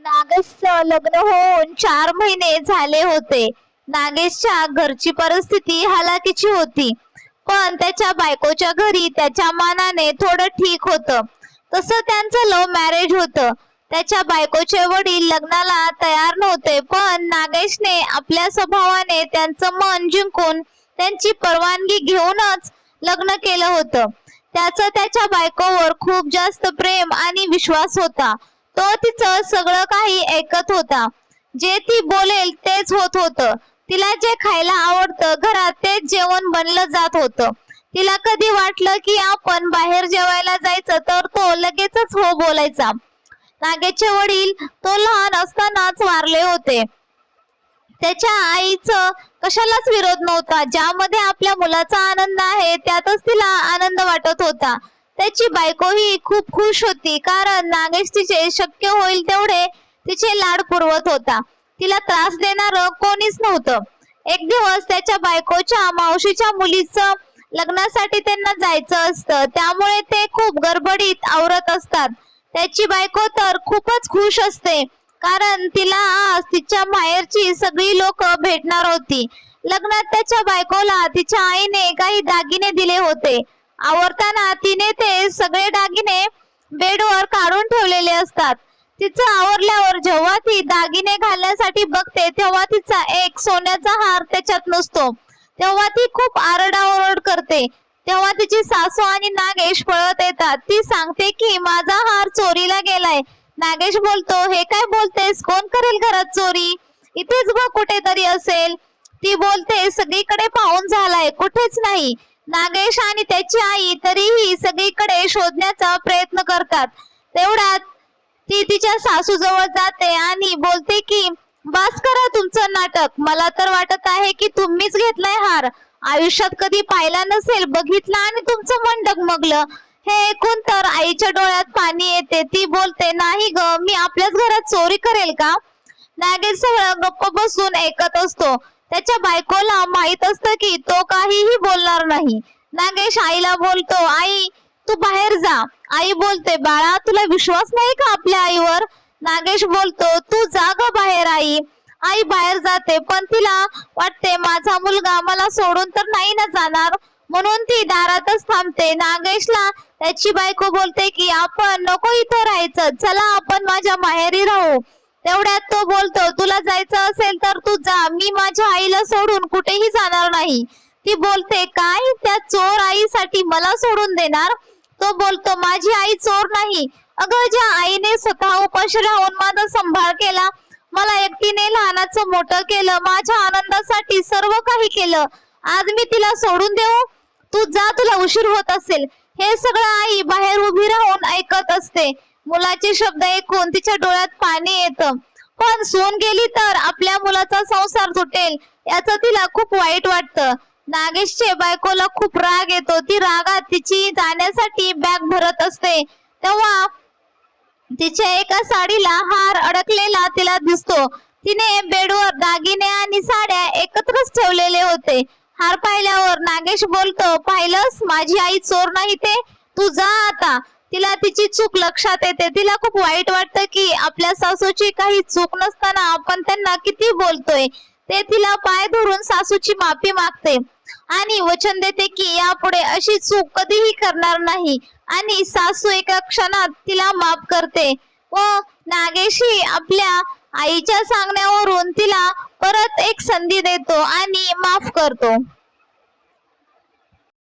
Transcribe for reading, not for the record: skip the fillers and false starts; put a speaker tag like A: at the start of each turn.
A: नागेशचं लग्न होऊन 4 महिने झाले होते. नागेशच्या घरची परिस्थिती हालाकीची होती, पण त्याच्या बायकोच्या घरी त्याच्या मानाने थोडं ठीक होतं. तसं त्यांचं लव्ह मॅरेज होतं. त्याच्या बायकोचे वडील लग्नाला तयार नव्हते, पण नागेशने आपल्या स्वभावाने त्यांचं मन जिंकून त्यांची परवानगी घेऊनच लग्न केलं होतं. त्याचं त्याच्या बायकोवर खूप जास्त प्रेम आणि विश्वास होता. तो तिचं सगळं काही ऐकत होता. जे ती बोलेल तेच होत होतं. तिला जे खायला आवडतं घरात तेच जेवण बनलं जात होतं. तिला कधी वाटलं की आपण बाहेर जेवायला जायचं तर तो लगेचच हो बोलायचा. नागेशचे वडील तो लहान असतानाच वारले होते. त्याच्या आईचं कशालाच विरोध नव्हता. ज्यामध्ये आपल्या मुलाचा आनंद आहे त्यातच तिला आनंद वाटत होता. त्याची बायकोही खूप खुश होती, कारण नागेश तिचे शक्य होईल तेवढे तिचे लाड पुरवत होता. तिला त्रास देणारं कोणीच नव्हतं. एक दिवस त्याच्या बायकोच्या मावशीच्या मुलीचं लग्नासाठी त्यांना जायचं असतं, त्यामुळे ते खूप गडबडीत आवरत असतात. त्याची बायको तर खूपच खुश असते, कारण तिला आज तिच्या माहेरची सगळी लोक भेटणार होती. लग्नात त्याच्या बायकोला तिच्या आईने काही दागिने दिले होते. आवरताना तिने ते सगळे दागिने बेडवर काढून ठेवलेले असतात. तिचं आवरल्यावर जेव्हा ती दागिने घालण्यासाठी बघते तेव्हा तिचा एक सोन्याचा हार त्याच्यात नसतो. तेव्हा ती खूप आरडाओरड करते. तेव्हा तिची सासू आणि नागेश पळत येतात. ती सांगते की माझा हार चोरीला गेलाय. नागेश बोलतो, हे काय बोलतेस? कोण करेल घरात चोरी? इथेच बघ कुठेतरी असेल. ती बोलते, सगळीकडे पाहून झालाय, कुठेच नाही. नागेश आणि त्याची आई तरीही सगळीकडे शोधण्याचा प्रयत्न करतात. तेवढ्यात ती तिच्या सासू जवळ जाते आणि बोलते की बस करा तुमचं नाटक. मला तर वाटत आहे की तुम्हीच घेतलाय हार. आयुष्यात कधी पाहिला नसेल, बघितला आणि तुमचं मन डगमगलं. हे ऐकून तर आईच्या डोळ्यात पाणी येते. ती बोलते, नाही ग, मी आपल्याच घरात चोरी करेल का? नागेश सगळं गप्प बसून ऐकत असतो. त्याच्या बायकोला माहित असतं की तो काहीही बोलणार नाही. नागेश आईला बोलतो, आई तू बाहेर जा. आई बोलते, बाळा तुला विश्वास नाही का आपल्या आईवर? नागेश बोलतो, तू जा ग बाहेर आई. आई बाहेर जाते, पण तिला वाटते माझा मुलगा मला सोडून तर नाही ना जाणार, म्हणून ती दारातच थांबते. नागेशला त्याची बायको बोलते की आपण नको इथं राहायचं, चला आपण माझ्या माहेरी राहू. तेवढ्यात तो बोलतो, तुला जायचं असेल तर तू जा, मी माझ्या आईला सोडून कुठेही जाणार नाही. ती बोलते, काय? त्या चोर आईसाठी मला सोडून देणार? तो बोलतो, माझी आई चोर नाही. अगं, ज्या आईने स्वतः उपाशी राहून माझा सांभाळ केला, मला एकटीने लहानाचं मोठं केलं, माझ्या आनंदासाठी सर्व काही केलं, आज मी तिला सोडून देऊ? तू जा, तुला उशीर होत असेल. हे सगळं आई बाहेर उभी राहून ऐकत असते. मुलाचे शब्द ऐकून तिच्या डोळ्यात पाणी येतं. पण सून गेली तर आपल्या मुलाचा संसार तुटेल याचं तिला खूप वाईट वाटतं. नागेशचे बायकोला खूप राग येतो. ती रागात तिची जाण्यासाठी बॅग भरत असते, तेव्हा तिच्या एका साडीला हार अडकलेला तिला दिसतो. तिने बेडवर दागिने आणि साड्या एकत्रच ठेवलेले होते. हार पाहिल्यावर नागेश बोलतो, पाहिलंस, माझी आई चोर नाही ते. तू जा आता. तिला तिची चूक लक्षात येते. तिला खूप वाईट वाटतं की आपल्या सासूची काही चूक नसताना आपण त्यांना किती बोलतोय. ते तिला पाय धरून सासूची माफी मागते आणि वचन देते की यापुढे अशी चूक कधीही करणार नाही. आणि सासू एका क्षणात तिला माफ करते व नागेशही आपल्या आईच्या सांगण्यावरून तिला परत एक संधी देतो आणि माफ करतो.